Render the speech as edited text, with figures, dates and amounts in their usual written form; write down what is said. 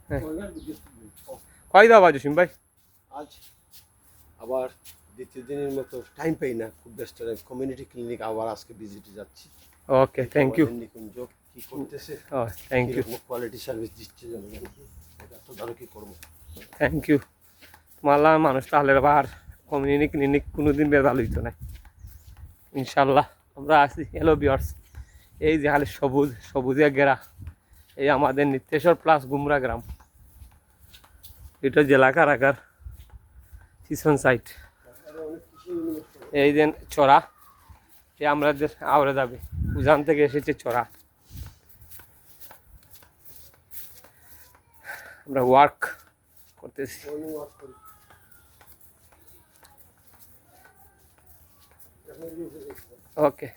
হ্যাঁ কয় দাও জসিম ভাই? আজ আবার দ্বিতীয় দিনের মতো টাইম পাই না, খুব ব্যস্ত। কমিউনিটি ক্লিনিক আবার আজকে ভিজিটে যাচ্ছি। ওকে, থ্যাংক ইউ। নিকুঞ্জ কি করতেছে, ও থ্যাংক ইউ, কোয়ালিটি সার্ভিস দিচ্ছে জনগণকে, এটা তো ধরো কি করবো। Thank you. মালা মানুষ তাহলে আর কমিউনিটি ক্লিনিক কোনোদিন বেজাল হইতো না ইনশাল্লাহ। আমরা আছি হ্যালো বিয়ার্স, এই যে খালি সবুজ সবুজে ঘেরা এই আমাদের নিত্যেশ্বর প্লাস গুমরা গ্রাম, এটা জেলা কারাগার সিসন সাইট। এই যে চড়া, এ আমাদের আওড়ে যাবে, উজান থেকে এসেছে চড়া। আমরা ওয়ার্ক করতেছি। ওকে।